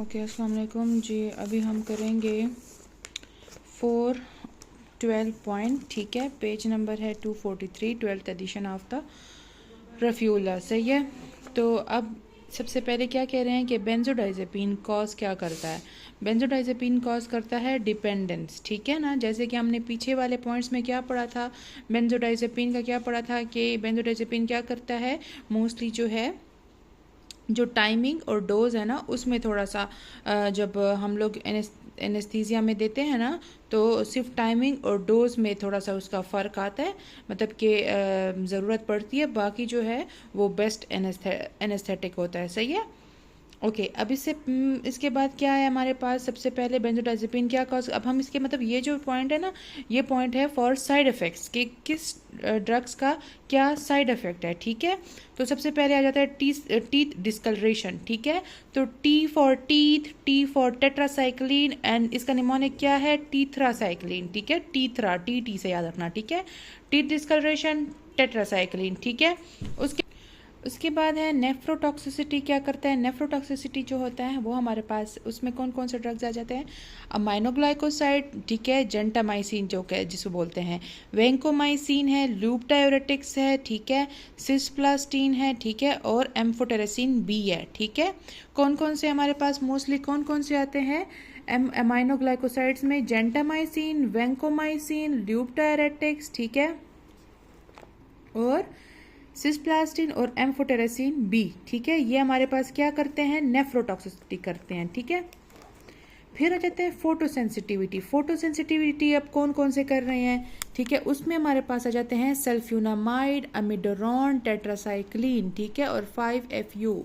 Okay, अस्सलाम वालेकुम जी। अभी हम करेंगे 412 पॉइंट, ठीक है। पेज नंबर है 243, 12th addition of the Rafiullah, सही है। तो अब सबसे पहले क्या कह रहे हैं कि बेंजोडाइज़ेपिन कॉज क्या करता है। बेंजोडाइज़ेपिन कॉज करता है डिपेंडेंस, ठीक है ना। जैसे कि हमने पीछे वाले पॉइंट्स में क्या पढ़ा था, बेंजोडाइज़ेपिन का क्या पढ़ा था कि बेंजोडाइज़ेपिन क्या करता है, मोस्टली जो है जो टाइमिंग और डोज है ना उसमें थोड़ा सा जब हम लोग एनेस्थीसिया में देते हैं ना तो सिर्फ टाइमिंग और डोज में थोड़ा सा उसका फ़र्क आता है, मतलब कि ज़रूरत पड़ती है, बाकी जो है वो बेस्ट एनेस्थेटिक होता है, सही है। ओके, अब इसके बाद क्या है हमारे पास, सबसे पहले बेंजोडाइज़ेपिन क्या कॉज, अब हम इसके मतलब ये जो पॉइंट है ना, ये पॉइंट है फॉर साइड इफ़ेक्ट्स कि किस ड्रग्स का क्या साइड इफ़ेक्ट है, ठीक है। तो सबसे पहले आ जाता है टीथ डिस्कलरेशन, ठीक है। तो T for teeth, T for tetracycline and इसका निमोनिक क्या है, टीथरासाइक्लिन, ठीक है। टीथरा, टी से याद रखना, ठीक है। टीथ डिस्कलरेशन, टेट्रासाइक्लिन, ठीक है। उसके बाद है नेफ्रोटॉक्सिसिटी, क्या करता है। नेफ्रोटॉक्सिसिटी जो होता है वो हमारे पास उसमें कौन कौन से ड्रग्स आ जाते हैं, अमाइनोग्लाइकोसाइड, ठीक है, जेंटामाइसिन जो है जिसको बोलते हैं, वेंकोमाइसिन है, लूप डायोरेटिक्स है, ठीक है, सिस्प्लास्टीन है, ठीक है, और एम्फोटेरेसिन बी है, ठीक है। कौन कौन से हमारे पास मोस्टली कौन कौन से आते हैं अमाइनोग्लाइकोसाइड्स में, जेंटामाइसिन, वेंकोमाइसिन, लूप डायोरेटिक्स, ठीक है, और सिस्प्लास्टिन और एम्फोटेरेसिन बी, ठीक है। ये हमारे पास क्या करते हैं, नेफ्रोटॉक्सिसिटी करते हैं, ठीक है। फिर आ जाते हैं फोटोसेंसिटिविटी। फोटोसेंसिटिविटी अब कौन कौन से कर रहे हैं, ठीक है। उसमें हमारे पास आ जाते हैं सल्फ्यूनामाइड, अमिडोरॉन, टेट्रासाइक्लिन, ठीक है, और 5FU,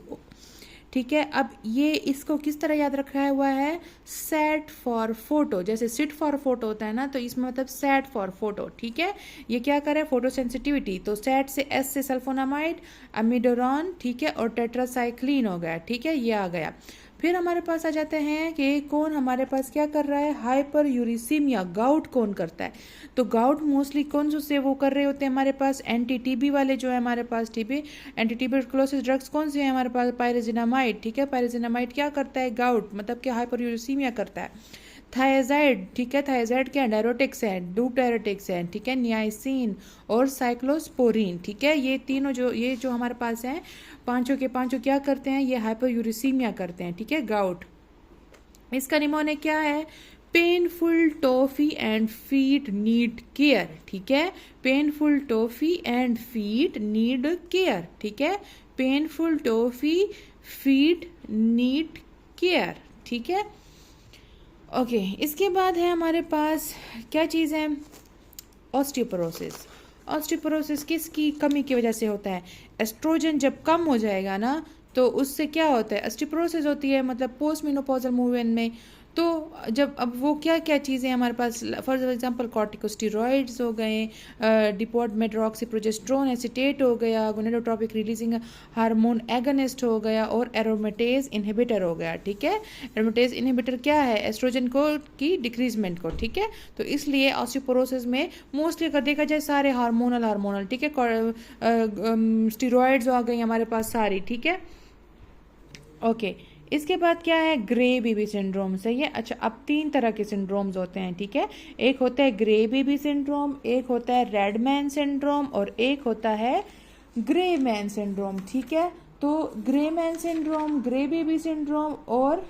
ठीक है। अब ये इसको किस तरह याद रखा हुआ है, सेट फॉर फोटो, जैसे सिट फॉर फोटो होता है ना, तो इसमें मतलब सेट फॉर फोटो, ठीक है। ये क्या करे, फोटो सेंसिटिविटी, तो सेट से एस से सल्फोनामाइड, अमिडोरॉन, ठीक है, और टेट्रासाइक्लिन हो गया, ठीक है, ये आ गया। फिर हमारे पास आ जाते हैं कि कौन हमारे पास क्या कर रहा है, हाइपर यूरिसीमिया, गाउट कौन करता है। तो गाउट मोस्टली कौन से वो कर रहे होते हैं हमारे पास, एंटी टीबी वाले जो है हमारे पास, टीबी एंटी ट्यूबरकुलोसिस ड्रग्स कौन से हैं हमारे पास, पायरेजिनामाइड, ठीक है। पायरेजिनामाइड क्या करता है, गाउट मतलब कि हाइपर यूरिसीमिया करता है। थायजाइड, ठीक है, थायजाइड क्या डायरोटिक्स है, डूप डायरोटिक्स है, ठीक है, नियासिन और साइक्लोस्पोरिन, ठीक है। ये जो हमारे पास हैं पांचों के पांचों क्या करते हैं, ये हाइपर यूरिसीमिया करते हैं, ठीक है, गाउट। इसका निमोनिक क्या है, painful toffee and feet need care, ठीक है। Painful toffee and feet need care, ठीक है। Painful toffee feet need care, ठीक है। ओके, इसके बाद है हमारे पास क्या चीज़ है, ऑस्टियोपोरोसिस। ऑस्टियोपोरोसिस किसकी कमी की वजह से होता है, एस्ट्रोजन जब कम हो जाएगा ना तो उससे क्या होता है, ऑस्टियोपोरोसिस होती है, मतलब पोस्ट मेनोपॉजल मूवमेंट में। तो जब अब वो क्या क्या चीज़ें हमारे पास, फॉर एग्जांपल कॉर्टिकोस्टेरॉइड्स हो गए, डिपोट मेड्रोक्सीप्रोजेस्ट्रोन एसिटेट हो गया, गोनेडोट्रोपिक रिलीजिंग हार्मोन एगोनिस्ट हो गया, और एरोमेटेज इनहिबिटर हो गया, ठीक है। एरोमेटेज इनहिबिटर क्या है, एस्ट्रोजन को की डिक्रीजमेंट को, ठीक है। तो इसलिए ऑस्टियोपोरोसिस में मोस्टली अगर देखा जाए सारे हार्मोनल, ठीक है, स्टीरॉइड्स आ गई हमारे पास सारी, ठीक है। ओके, इसके बाद क्या है, ग्रे बेबी सिंड्रोम, सही है। अच्छा, अब 3 तरह के सिंड्रोम्स होते हैं, ठीक है। एक होता है ग्रे बेबी सिंड्रोम, एक होता है रेड मैन सिंड्रोम, और एक होता है ग्रे मैन सिंड्रोम, ठीक है। तो grey man syndrome, grey baby syndrome और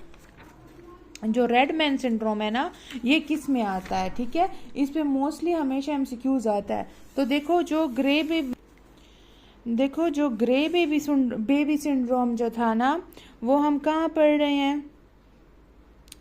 जो रेड मैन सिंड्रोम है ना, ये किस में आता है, ठीक है। इस पे मोस्टली हमेशा एमसीक्यूज आता है। तो देखो जो ग्रे बेबी सिंड्रोम जो था ना, वो हम कहाँ पढ़ रहे हैं,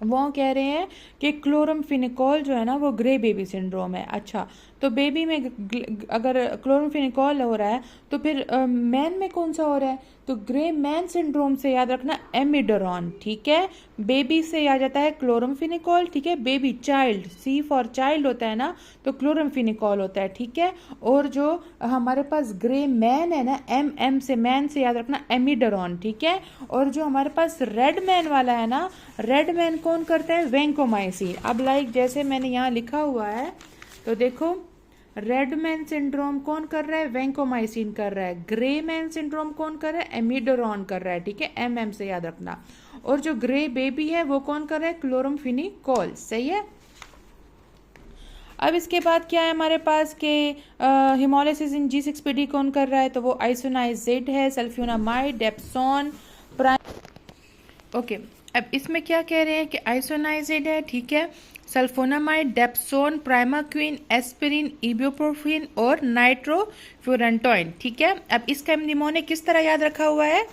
वो कह रहे हैं कि क्लोरमफेनिकोल जो है ना वो ग्रे बेबी सिंड्रोम है। अच्छा, तो बेबी में अगर क्लोरमफेनिकोल हो रहा है तो फिर मैन में कौन सा हो रहा है, तो ग्रे मैन सिंड्रोम से याद रखना एमिडोरॉन, ठीक है। बेबी से आ जाता है क्लोरमफेनिकोल, ठीक है। Baby child, C for child होता है ना, तो क्लोरमफेनिकोल होता है, ठीक है। और जो हमारे पास ग्रे मैन है ना, एम से मैन से याद रखना एमिडोरॉन, ठीक है। और जो हमारे पास रेड मैन वाला है ना, रेड मैन कौन करता है, वेंकोमाइसिन। अब लाइक जैसे मैंने यहाँ लिखा हुआ है, तो देखो रेड मैन सिंड्रोम कौन कर रहा है, वेंकोमाइसिन कर रहा है। ग्रे मैन सिंड्रोम कौन कर रहा है, एमिडोरॉन कर रहा है, ठीक है, एम से याद रखना। और जो ग्रे बेबी है वो कौन कर रहा है, क्लोरमफेनिकोल। सही है। अब इसके बाद क्या है हमारे पास के हिमोलिसिस इन G6PD कौन कर रहा है, तो वो आइसोनाइजेड है, सल्फ्यूनामाइड, डेप्सोन, ओके। अब इसमें क्या कह रहे हैं कि आइसोनाइजेड है, ठीक है, sulfonamide, dapsone, primaquine, aspirin, ibuprofen और नाइट्रोफ्यूरेंटोइन, ठीक है। अब इसका निमोनिक किस तरह याद रखा हुआ है,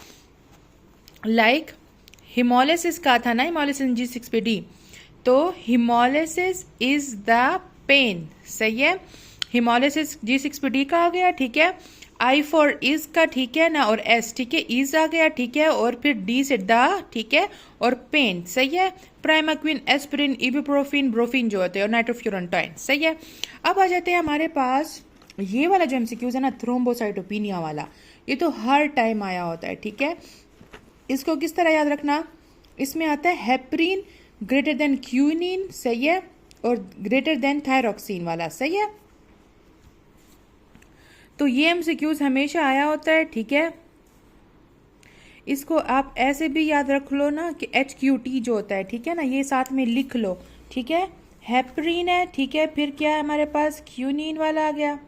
लाइक हिमोलिसिस का था ना, हिमोलिसिस इन G6PD, तो हिमोलिसिस इज द पेन। सही है, हिमोलिसिस G6PD का आ गया, ठीक है, I फॉर इज का, ठीक है ना, और S, ठीक है, इज आ गया, ठीक है, और फिर D से द, ठीक है, और पेन। सही है, प्राइमाक्विन, एस्पिरिन, इबुप्रोफेन, ब्रोफिन जो होते हैं, और नाइट्रोफ्यूरेंटोइन। सही है। अब आ जाते हैं हमारे पास ये वाला जो MCQs है ना, थ्रोम्बोसाइटोपिनिया वाला, ये तो हर टाइम आया होता है, ठीक है। इसको किस तरह याद रखना, इसमें आता है हेपरिन ग्रेटर देन क्यूनिन, सही है, और ग्रेटर देन थायरोक्सिन वाला। सही है, तो ये MCQs हमेशा आया होता है, ठीक है। इसको आप ऐसे भी याद रख लो ना कि HQT जो होता है, ठीक है ना, ये साथ में लिख लो, ठीक है। हेपरिन है, ठीक है, फिर क्या है हमारे पास, क्यूनिन वाला आ गया,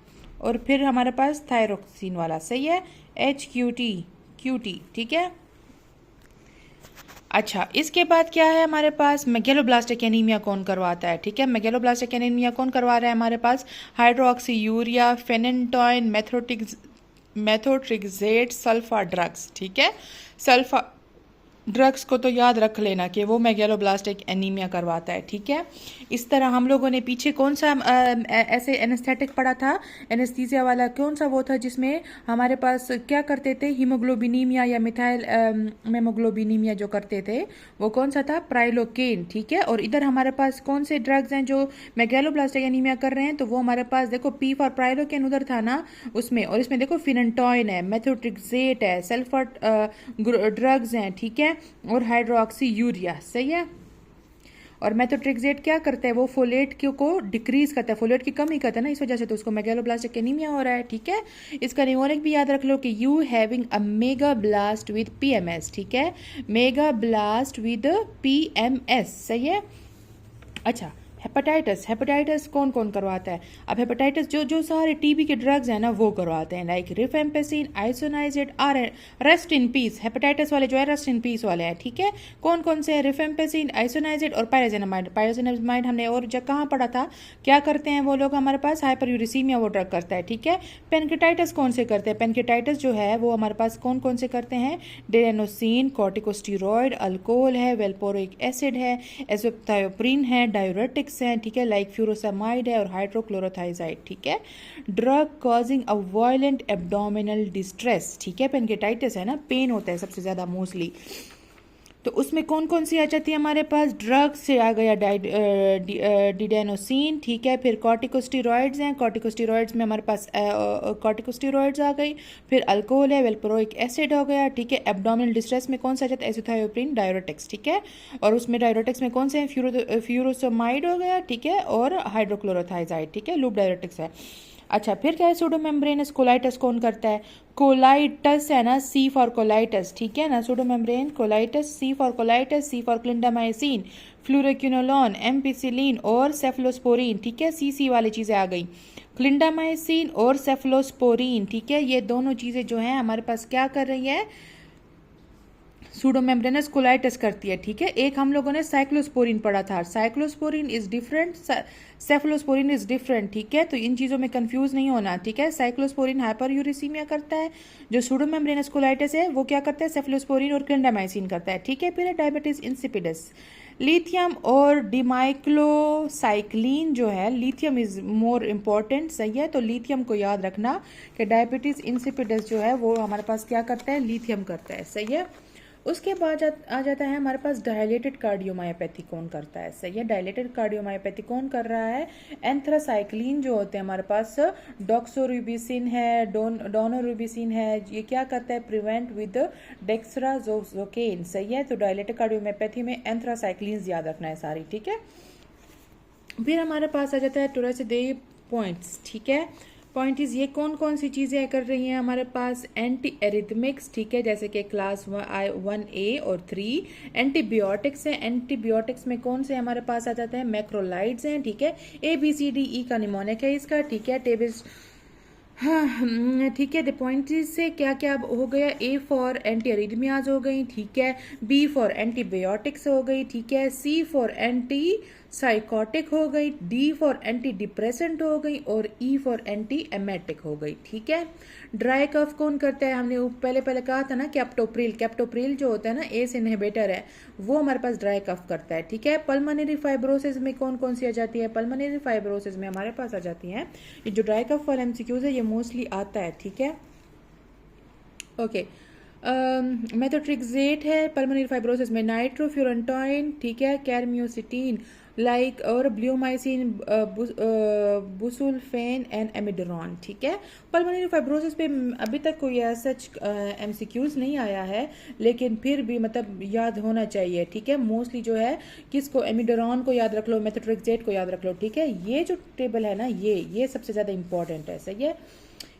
और फिर हमारे पास थायरोक्सिन वाला। सही है, HQT, ठीक है। अच्छा, इसके बाद क्या है हमारे पास, मेगैलोब्लास्टिक एनीमिया कौन करवाता है, ठीक है। मेगैलोब्लास्टिक एनीमिया कौन करवा रहा है हमारे पास, हाइड्रोक्सीयूरिया, फेनेंटोइन, मेथोट्रिक्सेट, सल्फा ड्रग्स, ठीक है। सल्फा ड्रग्स को तो याद रख लेना कि वो मेगैलोब्लास्टिक एनीमिया करवाता है, ठीक है। इस तरह हम लोगों ने पीछे कौन सा ऐसे एनेस्थेटिक पढ़ा था, एनेस्थीसिया वाला, कौन सा वो था जिसमें हमारे पास क्या करते थे, हीमोग्लोबिनीमिया या मिथाइल मेमोग्लोबिनीमिया जो करते थे, वो कौन सा था, प्राइलोकेन, ठीक है। और इधर हमारे पास कौन से ड्रग्स हैं जो मेगैलोब्लास्टिक एनीमिया कर रहे हैं, तो वो हमारे पास देखो पी फॉर प्राइलोकेन उधर था ना उसमें, और इसमें देखो फिनेंटोइन है, मेथोट्रिक्सेट है, सल्फर ड्रग्स हैं, ठीक है, और हाइड्रोक्सीयूरिया। सही है। और मेथोट्रिक्सेट क्या करता है, वो फोलेट को डिक्रीज करता है, फोलेट की कमी करता है ना, इस वजह से तो उसको मेगैलोब्लास्टिक एनीमिया हो रहा है, ठीक है। इसका निमोनिक भी याद रख लो कि you having a mega blast with PMS, ठीक है, मेगा ब्लास्ट विद PMS। सही है। अच्छा, हेपेटाइटिस कौन कौन करवाता है, अब हेपेटाइटिस जो सारे TB के ड्रग्स हैं ना वो करवाते हैं, like rifampicin, isoniazid, or rest in peace, hepatitis वाले जो है रेस्ट इन पीस वाले हैं, ठीक है। कौन कौन से हैं, रिफेम्पेसिन, आइसोनाइजेड और पायरोजेनामाइड हमने और जब कहाँ पढ़ा था, क्या करते हैं वो लोग हमारे पास, हाइपरयूरिसीमिया वो ड्रग करता है, ठीक है। पेनकेटाइटिस कौन से करते हैं, पेनकेटाइटिस जो है वो हमारे पास कौन कौन से करते हैं, डेरेनोसिन, कॉर्टिकोस्टेरॉइड, अल्कोहल है, वेल्पोरिक एसिड है, एजोथायोप्रिन है, डायूरेटिक्स हैं, ठीक है, लाइक फ्यूरोसामाइड है और हाइड्रोक्लोरोथाइजाइड, ठीक है। Drug causing a violent abdominal distress, ठीक है, पेनकेटाइटिस है ना, पेन होता है सबसे ज्यादा मोस्टली, तो उसमें कौन कौन सी आ जाती है हमारे पास, ड्रग्स से आ गया डिडेनोसिन, ठीक है, फिर कॉर्टिकोस्टेरॉइड्स हैं, कॉर्टिकोस्टेरॉइड्स में हमारे पास कॉर्टिकोस्टेरॉइड्स आ गई, फिर अल्कोहल है, वेल्पोरोइक एसिड हो गया, ठीक है। एब्डोमिनल डिस्ट्रेस में कौन सा आ जाता है, एजोथायोप्रिन, डायूरेटिक्स, ठीक है, और उसमें डायूरेटिक्स में कौन से हैं, फ्यूरोसोमाइड हो गया, ठीक है, और हाइड्रोक्लोरोथाइजाइड, ठीक है, लूप डायूरेटिक्स है। अच्छा, फिर क्या है, सूडोमेम्ब्रेनस कोलाइटिस कौन करता है, कोलाइटस है ना, C फॉर कोलाइटस, ठीक है ना, pseudomembrane colitis, C for colitis, C for clindamycin, fluoroquinolone, ampicillin और सेफलोस्पोरिन, ठीक है, CC वाली चीजें आ गई, क्लिंडामाइसिन और सेफलोस्पोरिन, ठीक है। ये दोनों चीजें जो हैं हमारे पास क्या कर रही है, सूडोमेम्ब्रेनस कोलाइटिस करती है, ठीक है। एक हम लोगों ने साइक्लोस्पोरिन पढ़ा था, cyclosporine is different, cephalosporin is different, ठीक है, तो इन चीज़ों में कंफ्यूज नहीं होना, ठीक है। साइक्लोस्पोरिन हाइपरयूरिसीमिया करता है, जो सूडोमेम्ब्रेनस कोलाइटिस है वो क्या करता है, सेफलोस्पोरिन और क्लिंडामाइसिन करता है, ठीक है। फिर डायबिटीज इंसिपिडस, लिथियम और डिमाइक्लोसाइक्लिन जो है, लिथियम इज मोर इम्पॉर्टेंट, सही है, तो लिथियम को याद रखना कि डायबिटीज इंसिपिडस जो है वो हमारे पास क्या करता है, लिथियम करता है, सही है। उसके बाद आ जाता है हमारे पास डायलेटेड कार्डियोमायोपैथी कौन करता है, सही है। डायलेटेड कार्डियोमायोपैथी कौन कर रहा है, एंथ्रासाइक्लिन जो होते हैं हमारे पास, डॉक्सोरुबिसिन है, डोनोरुबिसिन है, ये क्या करता है, प्रिवेंट विद डेक्सट्राजोकेन, सही है। तो डायलेटेड कार्डियोमायोपैथी में एंथ्रासाइक्लिन याद रखना है सारी, ठीक है। फिर हमारे पास आ जाता है टोरेसिडे पॉइंट्स, ठीक है, पॉइंट इज ये कौन कौन सी चीज़ें कर रही हैं हमारे पास, एंटी एरिथमिक्स, ठीक है, जैसे कि क्लास 1A और 3। एंटीबायोटिक्स हैं, एंटीबायोटिक्स में कौन से हमारे पास आ जाते हैं, मैक्रोलाइड्स हैं, ठीक है, ABCDE का निमोनिक है इसका, ठीक है, टेबिस, हाँ ठीक है। द पॉइंट से क्या क्या हो गया, A फॉर एंटी अरिथमियाज हो गई, ठीक है, B फॉर एंटीबायोटिक्स हो गई, ठीक है, C फॉर एंटी साइकोटिक हो गई, D फॉर एंटी डिप्रेसेंट हो गई और E फॉर एंटी एमेटिक हो गई, ठीक है। ड्राई कफ कौन करता है, हमने पहले कहा था ना, कैप्टोप्रिल जो होता है ना, एस इनहिबिटर है, वो हमारे पास ड्राई कफ करता है, ठीक है। पल्मोनरी फाइब्रोसिस में कौन कौन सी आ जाती है, पल्मोनरी फाइब्रोसिस में हमारे पास आ जाती हैं ये जो ड्राई कफ वाला MCQs है, ये मोस्टली आता है, ठीक है, ओके। मेथोट्रेक्सेट है पल्मोनरी फाइब्रोसिस में, नाइट्रोफ्यूरेंटाइन, ठीक है, कैरम्योसिटीन लाइक और ब्ल्यूमाइसिन, बुसुल्फेन एंड एमिडरॉन, ठीक है। पल्मोनरी फाइब्रोसिस पे अभी तक कोई ऐसा MCQs नहीं आया है, लेकिन फिर भी मतलब याद होना चाहिए, ठीक है। मोस्टली जो है किसको, एमिडरॉन को याद रख लो, मेथोट्रेक्सेट को याद रख लो, ठीक है। ये जो टेबल है ना, ये सबसे ज़्यादा इंपॉर्टेंट है, सही है।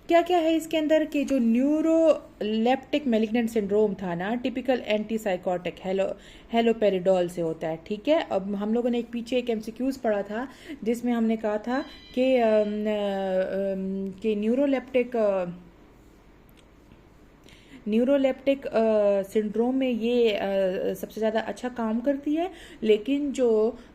क्या क्या है इसके अंदर कि जो न्यूरोलेप्टिक मैलिग्नेंट सिंड्रोम था ना, टिपिकल एंटीसाइकोटिक हेलोपेरिडोल से होता है, ठीक है। अब हम लोगों ने पीछे एक MCQs पढ़ा था जिसमें हमने कहा था कि न्यूरोलेप्टिक सिंड्रोम में ये सबसे ज़्यादा अच्छा काम करती है, लेकिन जो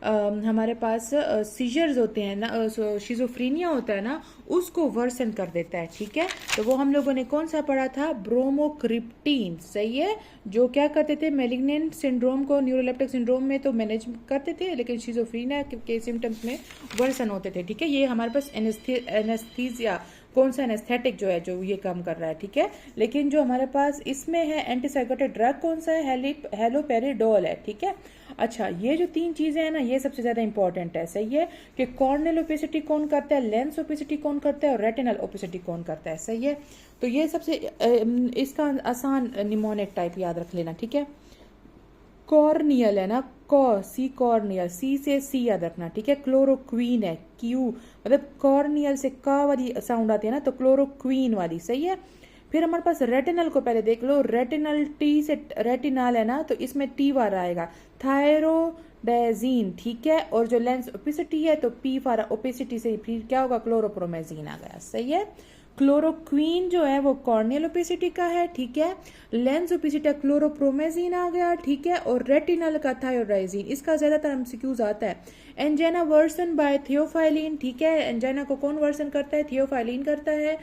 हमारे पास सीजर्स होते हैं ना, शिजोफ्रीनिया होता है ना, उसको वर्सन कर देता है, ठीक है। तो वो हम लोगों ने कौन सा पढ़ा था, ब्रोमोक्रिप्टीन, सही है, जो क्या करते थे, मेलिग्नेंट सिंड्रोम को न्यूरोलेप्टिक सिंड्रोम में तो मैनेज करते थे, लेकिन शिजोफ्रीनिया के सिम्टम्स में वर्सन होते थे, ठीक है। ये हमारे पास एनेस्थीसिया, कौन सा एनेस्थेटिक जो है, जो ये काम कर रहा है, ठीक है। लेकिन जो हमारे पास इसमें है एंटीसाइकोटिक ड्रग कौन सा है, हेलोपेरिडोल है, ठीक है। अच्छा, ये जो तीन चीजें हैं ना, ये सबसे ज्यादा इंपॉर्टेंट है, सही है, कि कॉर्नियल ओपेसिटी कौन करता है, लेंस ओपेसिटी कौन करता है और रेटिनल ओपेसिटी कौन करता है, सही है। तो ये सबसे इसका आसान निमोनिक टाइप याद रख लेना, ठीक है। कॉर्नियल है ना, कॉर्नियल, सी से सी याद रखना, ठीक है। क्लोरोक्वीन है, क्यू मतलब कॉर्नियल से का वाली साउंड आती है ना, तो क्लोरोक्वीन वाली, सही है। फिर हमारे पास रेटिनल को पहले देख लो, रेटिनल टी से रेटिनल है ना, तो इसमें टी वार आएगा, थायरोडायजीन, ठीक है। और जो लेंस ओपेसिटी है तो पी फॉर ओपेसिटी से फिर क्या होगा, क्लोरोप्रोमेजीन आ गया, सही है। क्लोरोक्वीन जो है वो कॉर्नियल ओपेसिटी का है, ठीक है। लेंस ओपेसिटी क्लोरोप्रोमेजीन आ गया, ठीक है। और रेटिनल का थायोडाइजीन, इसका ज्यादातर MCQs आता है। एंजाइना वर्सन बाय थियोफाइलिन, ठीक है, एंजाइना को कौन वर्सन करता है, थियोफाइलिन करता है।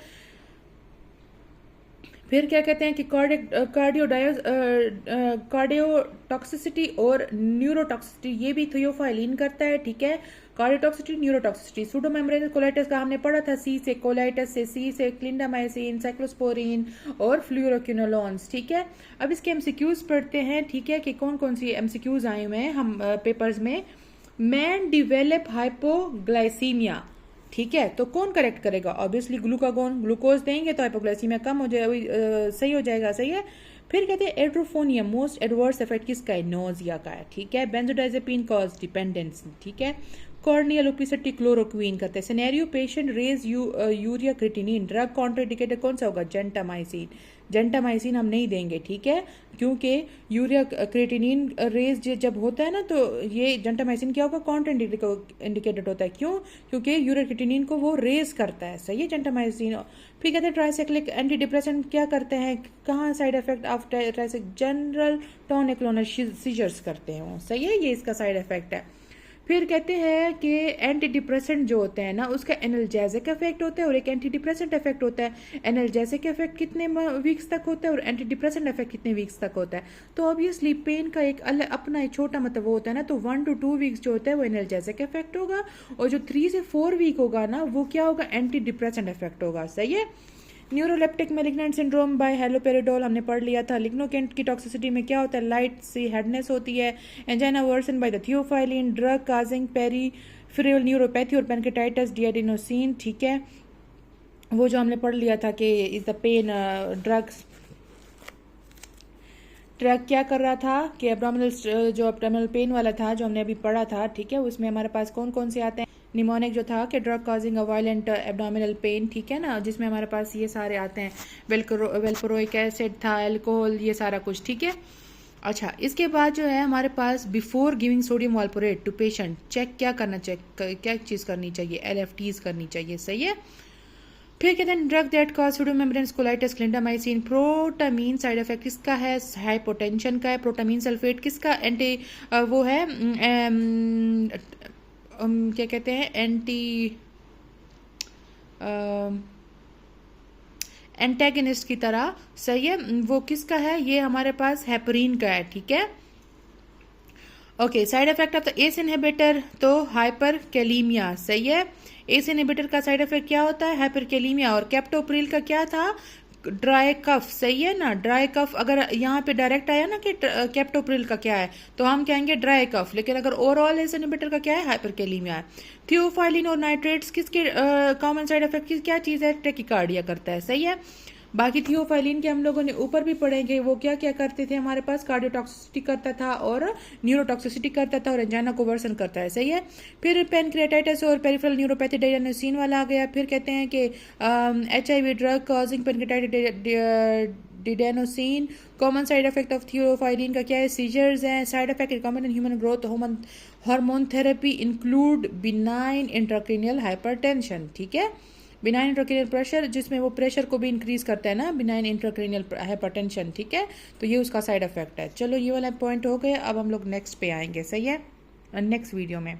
फिर क्या कहते हैं कि कार्डियोटॉक्सिसिटी और न्यूरोटॉक्सिसिटी, ये भी थियोफाइलिन करता है, ठीक है। कार्डियोटॉक्सिसिटी, न्यूरोटॉक्सिसिटी, सूडोमेम्ब्रेनस कोलाइटिस का हमने पढ़ा था, सी से कोलाइटिस से, सी से क्लिंडामाइसिन, साइक्लोस्पोरिन और फ्लूरोक्विनोलोन्स, ठीक है। अब इसके MCQs पढ़ते हैं, ठीक है, कि कौन कौन सी MCQs आए हुए हैं हम पेपर्स में। मैन डिवेलप हाइपोग्लाइसीमिया, ठीक है, तो कौन करेक्ट करेगा, ऑब्वियसली ग्लूकागोन, ग्लूकोज देंगे तो हाइपोग्लाइसीमिया कम हो जाए, सही हो जाएगा, सही है। फिर कहते हैं एड्रोफोनिया, मोस्ट एडवर्स इफेक्ट किसका है, नोजिया का है, ठीक है। बेंजोडाइजेपिन कॉज डिपेंडेंस, ठीक है। कॉर्नियल ओपेसिटी क्लोरोक्वीन करते हैं। Scenario patient raised urea creatinine, drug contraindicated कौन सा होगा, जेंटामाइसिन, जेंटामाइसिन हम नहीं देंगे, ठीक है, क्योंकि यूरिया क्रिटिनिन रेज जब होता है ना, तो ये जेंटामाइसिन क्या होगा, कॉन्ट्राइंडिकेटेड होता है, क्यों, क्योंकि यूरिया क्रिटिनिन को वो रेज करता है, सही है, जेंटामाइसिन। फिर कहते हैं ट्राइसाइक्लिक एंटी डिप्रेसेंट क्या करते हैं, कहाँ side effect of tricyclic, general tonic clonic seizures करते हैं वो, सही है, ये इसका साइड इफेक्ट है। फिर कहते हैं कि एंटी डिप्रेसेंट जो होते हैं ना, उसका एनाल्जेसिक इफेक्ट होता है और एक एंटी डिप्रेसेंट इफेक्ट होता है। एनाल्जेसिक इफेक्ट कितने वीक्स तक होता है और एंटी डिप्रेसेंट इफेक्ट कितने वीक्स तक होता है। तो ऑब्वियसली पेन का एक अलग अपना एक छोटा मतलब वो होता है ना, तो 1 to 2 वीक्स जो होता है वो एनाल्जेसिक इफेक्ट होगा, और जो 3 से 4 वीक होगा ना, वो क्या होगा, एंटी डिप्रेसेंट इफेक्ट होगा, सही है। Neuroleptic malignant syndrome by haloperidol हमने पढ़ लिया था। लिग्नोकेंट की टॉक्सिसिटी में क्या होता है, लाइट सी हेडनेस होती है। Angina worsen by the theophylline, drug causing peripheral neuropathy और पैनक्रेटाइटिस डिएडिनोसिन, ठीक है, वो जो हमने पढ़ लिया था कि is the pain drugs, drug क्या कर रहा था कि एब्डोमिनल, जो एब्डोमिनल पेन वाला था जो हमने अभी पढ़ा था, ठीक है, उसमें हमारे पास कौन कौन से आते हैं, निमोनिक जो था कि drug causing a violent abdominal pain, ठीक है ना, जिसमें हमारे पास ये सारे आते हैं, वेल्पोरोइक एसिड था, अल्कोहल, ये सारा कुछ, ठीक है। अच्छा, इसके बाद जो है हमारे पास before giving sodium valproate to patient check क्या करना चाहिए, क्या चीज़ करनी चाहिए, LFTs करनी चाहिए, सही है। फिर कहते हैं drug that cause pseudomembranous colitis, clindamycin, protamine side effect किसका है, हाइपोटेंशन का है। प्रोटामीन सल्फेट किसका एंटी वो है क्या कहते हैं, एंटेगनिस्ट की तरह, सही है। वो किसका है, ये हमारे पास हेपरीन का है, ठीक है। Okay, side effect of the ACE inhibitor, तो हाइपर कैलीमिया, सही है। एस इनहिबिटर का साइड इफेक्ट क्या होता है, हाइपर कैलीमिया। और कैप्टोप्रिल का क्या था, ड्राई कफ, सही है ना, ड्राई कफ। अगर यहाँ पे डायरेक्ट आया ना कि कैप्टोप्रिल का क्या है, तो हम कहेंगे ड्राई कफ, लेकिन अगर ओवरऑल एस इनहिबिटर का क्या है, हाइपर कैलीमिया है। थियोफाइलिन और नाइट्रेट्स किसके कॉमन साइड इफेक्ट की क्या चीज़ है, टेकिकार्डिया करता है, सही है। बाकी थियोफाइलिन के हम लोगों ने ऊपर भी पढ़ेंगे, वो क्या क्या करते थे, हमारे पास कार्डियोटॉक्सिसिटी करता था और न्यूरोटॉक्सिसिटी करता था और एंजाइना को वर्सन करता है, सही है। फिर पेनक्रियाटाइटिस और पेरिफेरल न्यूरोपैथी डायग्नोसिन वाला आ गया। फिर कहते हैं कि HIV drug causing pancreatitis didanosine. Common side effect of theophylline का क्या है, सीजर्स हैं। Side effect recommended human growth hormone therapy include benign intracranial hypertension, ठीक है। बिनाइन इंट्राक्रेनियल प्रेशर, जिसमें वो प्रेशर को भी इंक्रीज करता है ना, बिनाइन इंट्राक्रेनियल हाइपरटेंशन, ठीक है। तो ये उसका साइड इफेक्ट है। चलो, ये वाला पॉइंट हो गया। अब हम लोग नेक्स्ट पे आएंगे, सही है, नेक्स्ट वीडियो में।